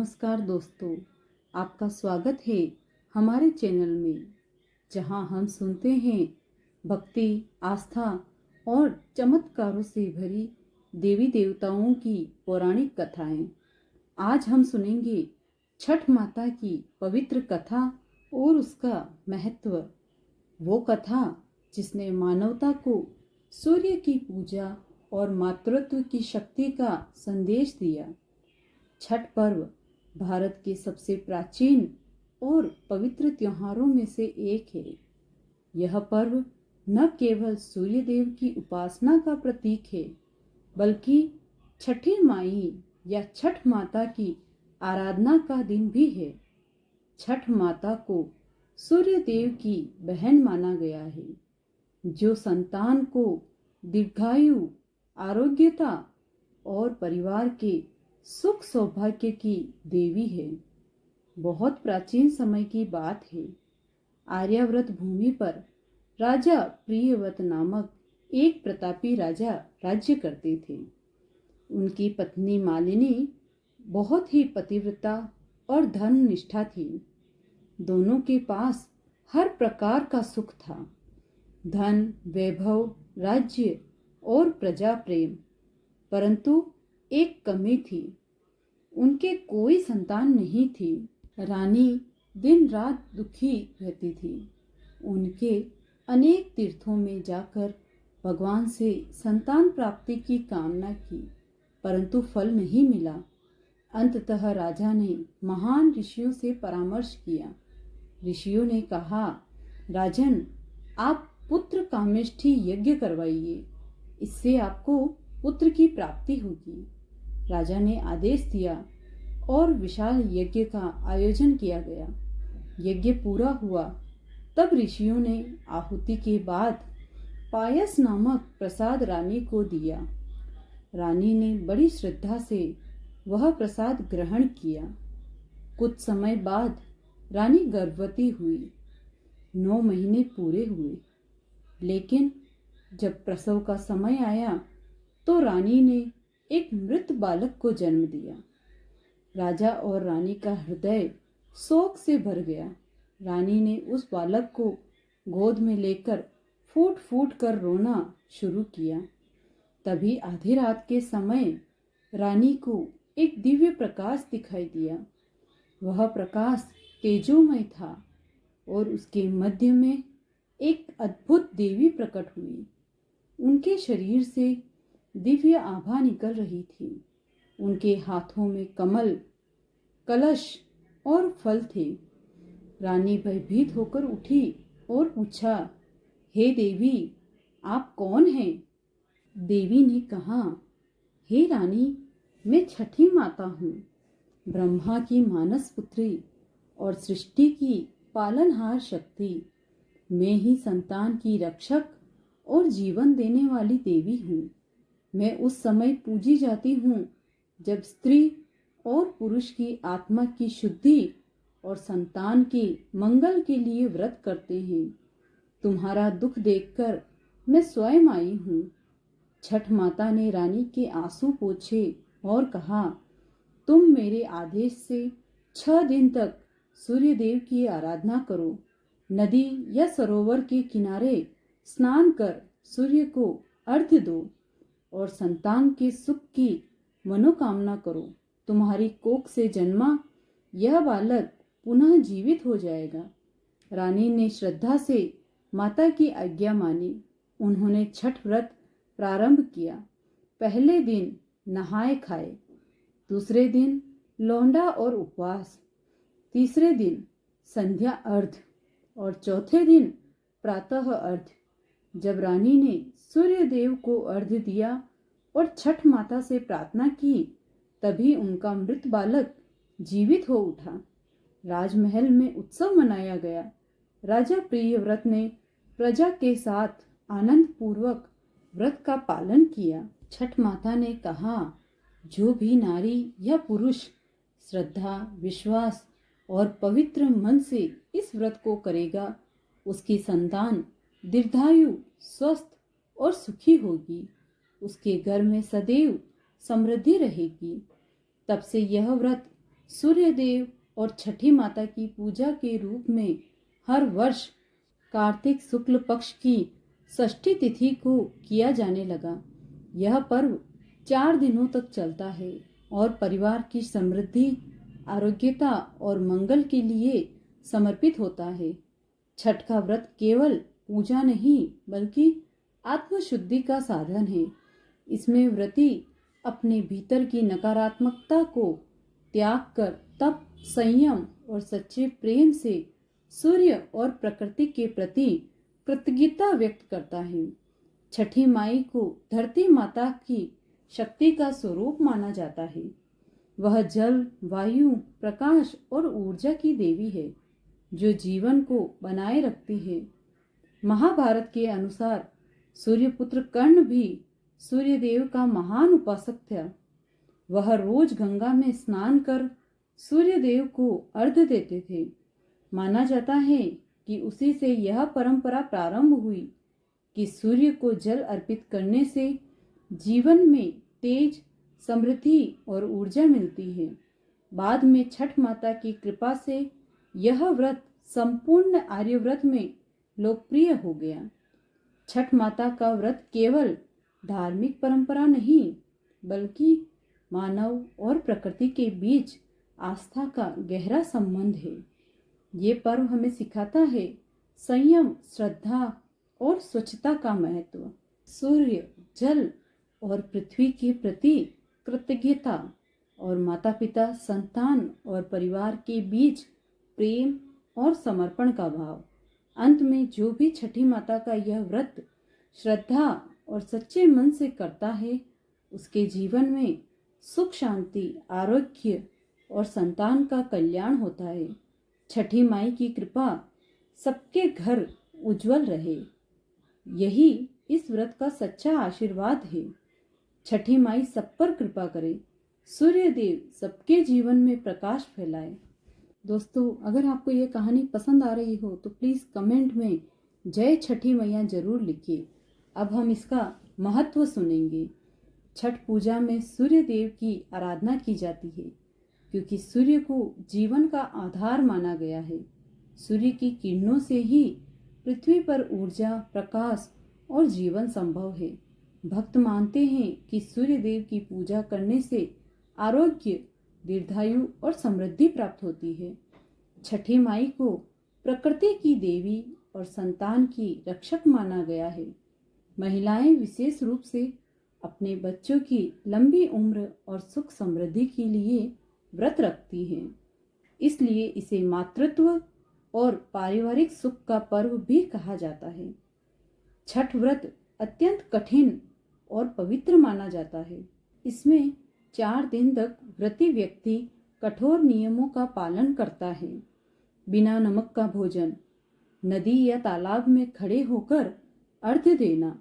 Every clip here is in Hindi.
नमस्कार दोस्तों, आपका स्वागत है हमारे चैनल में, जहां हम सुनते हैं भक्ति, आस्था और चमत्कारों से भरी देवी देवताओं की पौराणिक कथाएं। आज हम सुनेंगे छठ माता की पवित्र कथा और उसका महत्व। वो कथा जिसने मानवता को सूर्य की पूजा और मातृत्व की शक्ति का संदेश दिया। छठ पर्व भारत के सबसे प्राचीन और पवित्र त्योहारों में से एक है। यह पर्व न केवल सूर्य देव की उपासना का प्रतीक है, बल्कि छठी माई या छठ माता की आराधना का दिन भी है। छठ माता को सूर्य देव की बहन माना गया है, जो संतान को दीर्घायु, आरोग्यता और परिवार के सुख सौभाग्य की देवी है। बहुत प्राचीन समय की बात है। आर्यावर्त भूमि पर राजा प्रियव्रत नामक एक प्रतापी राजा राज्य करते थे। उनकी पत्नी मालिनी बहुत ही पतिव्रता और धर्म निष्ठा थी। दोनों के पास हर प्रकार का सुख था, धन, वैभव, राज्य और प्रजा प्रेम। परंतु एक कमी थी, उनके कोई संतान नहीं थी। रानी दिन रात दुखी रहती थी। उनके अनेक तीर्थों में जाकर भगवान से संतान प्राप्ति की कामना की, परंतु फल नहीं मिला। अंततः राजा ने महान ऋषियों से परामर्श किया। ऋषियों ने कहा, राजन, आप पुत्र कामेष्ठी यज्ञ करवाइए, इससे आपको पुत्र की प्राप्ति होगी। राजा ने आदेश दिया और विशाल यज्ञ का आयोजन किया गया। यज्ञ पूरा हुआ तब ऋषियों ने आहुति के बाद पायस नामक प्रसाद रानी को दिया। रानी ने बड़ी श्रद्धा से वह प्रसाद ग्रहण किया। कुछ समय बाद रानी गर्भवती हुई। 9 महीने पूरे हुए, लेकिन जब प्रसव का समय आया तो रानी ने एक मृत बालक को जन्म दिया। राजा और रानी का हृदय शोक से भर गया। रानी ने उस बालक को गोद में लेकर फूट फूट कर रोना शुरू किया। तभी आधी रात के समय रानी को एक दिव्य प्रकाश दिखाई दिया। वह प्रकाश तेजोमय था और उसके मध्य में एक अद्भुत देवी प्रकट हुई। उनके शरीर से दिव्य आभा निकल रही थी। उनके हाथों में कमल, कलश और फल थे। रानी भयभीत होकर उठी और पूछा, हे देवी, आप कौन हैं? देवी ने कहा, हे रानी, मैं छठी माता हूँ, ब्रह्मा की मानस पुत्री और सृष्टि की पालनहार शक्ति। मैं ही संतान की रक्षक और जीवन देने वाली देवी हूँ। मैं उस समय पूजी जाती हूँ जब स्त्री और पुरुष की आत्मा की शुद्धि और संतान के मंगल के लिए व्रत करते हैं। तुम्हारा दुख देखकर मैं स्वयं आई हूँ। छठ माता ने रानी के आंसू पोंछे और कहा, तुम मेरे आदेश से 6 दिन तक सूर्य देव की आराधना करो। नदी या सरोवर के किनारे स्नान कर सूर्य को अर्घ्य दो और संतान के सुख की मनोकामना करो। तुम्हारी कोख से जन्मा यह बालक पुनः जीवित हो जाएगा। रानी ने श्रद्धा से माता की आज्ञा मानी। उन्होंने छठ व्रत प्रारंभ किया। पहले दिन नहाए खाए, दूसरे दिन लौंडा और उपवास, तीसरे दिन संध्या अर्घ्य और चौथे दिन प्रातः अर्घ्य। जब रानी ने सूर्य देव को अर्घ्य दिया और छठ माता से प्रार्थना की, तभी उनका मृत बालक जीवित हो उठा। राजमहल में उत्सव मनाया गया। राजा प्रियव्रत ने प्रजा के साथ आनंद पूर्वक व्रत का पालन किया। छठ माता ने कहा, जो भी नारी या पुरुष श्रद्धा, विश्वास और पवित्र मन से इस व्रत को करेगा, उसकी संतान दीर्घायु, स्वस्थ और सुखी होगी। उसके घर में सदैव समृद्धि रहेगी। तब से यह व्रत सूर्य देव और छठी माता की पूजा के रूप में हर वर्ष कार्तिक शुक्ल पक्ष की षष्ठी तिथि को किया जाने लगा। यह पर्व 4 दिनों तक चलता है और परिवार की समृद्धि, आरोग्यता और मंगल के लिए समर्पित होता है। छठ का व्रत केवल पूजा नहीं बल्कि आत्मशुद्धि का साधन है। इसमें व्रती अपने भीतर की नकारात्मकता को त्याग कर तप, संयम और सच्चे प्रेम से सूर्य और प्रकृति के प्रति कृतज्ञता व्यक्त करता है। छठी माई को धरती माता की शक्ति का स्वरूप माना जाता है। वह जल, वायु, प्रकाश और ऊर्जा की देवी है जो जीवन को बनाए रखती है। महाभारत के अनुसार सूर्यपुत्र कर्ण भी सूर्यदेव का महान उपासक था। वह रोज गंगा में स्नान कर सूर्यदेव को अर्घ्य देते थे। माना जाता है कि उसी से यह परंपरा प्रारंभ हुई कि सूर्य को जल अर्पित करने से जीवन में तेज, समृद्धि और ऊर्जा मिलती है। बाद में छठ माता की कृपा से यह व्रत संपूर्ण आर्यव्रत में लोकप्रिय हो गया। छठ माता का व्रत केवल धार्मिक परंपरा नहीं बल्कि मानव और प्रकृति के बीच आस्था का गहरा संबंध है। ये पर्व हमें सिखाता है संयम, श्रद्धा और स्वच्छता का महत्व। सूर्य, जल और पृथ्वी के प्रति कृतज्ञता और माता पिता, संतान और परिवार के बीच प्रेम और समर्पण का भाव। अंत में जो भी छठी माता का यह व्रत श्रद्धा और सच्चे मन से करता है उसके जीवन में सुख, शांति, आरोग्य और संतान का कल्याण होता है। छठी माई की कृपा सबके घर उज्जवल रहे, यही इस व्रत का सच्चा आशीर्वाद है। छठी माई सब पर कृपा करे, सूर्य देव सबके जीवन में प्रकाश फैलाए। दोस्तों, अगर आपको ये कहानी पसंद आ रही हो तो प्लीज़ कमेंट में जय छठी मैया जरूर लिखिए। अब हम इसका महत्व सुनेंगे। छठ पूजा में सूर्य देव की आराधना की जाती है क्योंकि सूर्य को जीवन का आधार माना गया है। सूर्य की किरणों से ही पृथ्वी पर ऊर्जा, प्रकाश और जीवन संभव है। भक्त मानते हैं कि सूर्य देव की पूजा करने से आरोग्य, दीर्घायु और समृद्धि प्राप्त होती है। छठी माई को प्रकृति की देवी और संतान की रक्षक माना गया है। महिलाएं विशेष रूप से अपने बच्चों की लंबी उम्र और सुख समृद्धि के लिए व्रत रखती हैं। इसलिए इसे मातृत्व और पारिवारिक सुख का पर्व भी कहा जाता है। छठ व्रत अत्यंत कठिन और पवित्र माना जाता है। इसमें 4 दिन तक व्रती व्यक्ति कठोर नियमों का पालन करता है। बिना नमक का भोजन, नदी या तालाब में खड़े होकर अर्घ्य देना,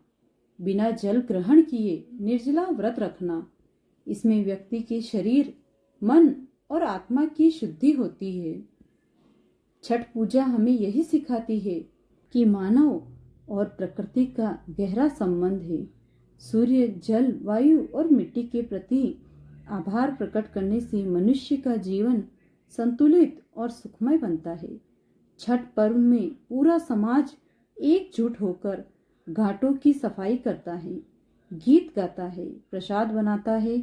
बिना जल ग्रहण किए निर्जला व्रत रखना। इसमें व्यक्ति के शरीर, मन और आत्मा की शुद्धि होती है। छठ पूजा हमें यही सिखाती है कि मानव और प्रकृति का गहरा संबंध है। सूर्य, जल, वायु और मिट्टी के प्रति आभार प्रकट करने से मनुष्य का जीवन संतुलित और सुखमय बनता है। छठ पर्व में पूरा समाज एकजुट होकर घाटों की सफाई करता है, गीत गाता है, प्रसाद बनाता है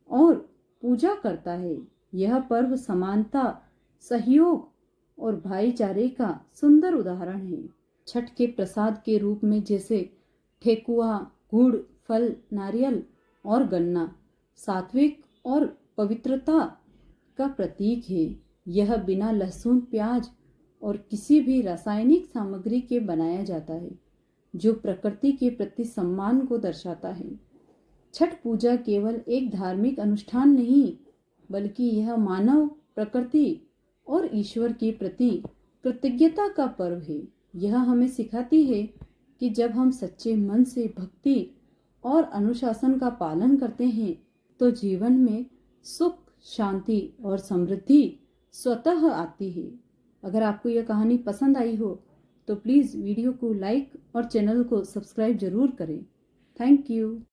और पूजा करता है। यह पर्व समानता, सहयोग और भाईचारे का सुंदर उदाहरण है। छठ के प्रसाद के रूप में जैसे ठेकुआ, गुड़, फल, नारियल और गन्ना सात्विक और पवित्रता का प्रतीक है। यह बिना लहसुन, प्याज और किसी भी रासायनिक सामग्री के बनाया जाता है, जो प्रकृति के प्रति सम्मान को दर्शाता है। छठ पूजा केवल एक धार्मिक अनुष्ठान नहीं बल्कि यह मानव, प्रकृति और ईश्वर के प्रति कृतज्ञता का पर्व है। यह हमें सिखाती है कि जब हम सच्चे मन से भक्ति और अनुशासन का पालन करते हैं तो जीवन में सुख, शांति और समृद्धि स्वतः आती है। अगर आपको यह कहानी पसंद आई हो तो प्लीज़ वीडियो को लाइक और चैनल को सब्सक्राइब जरूर करें। Thank you.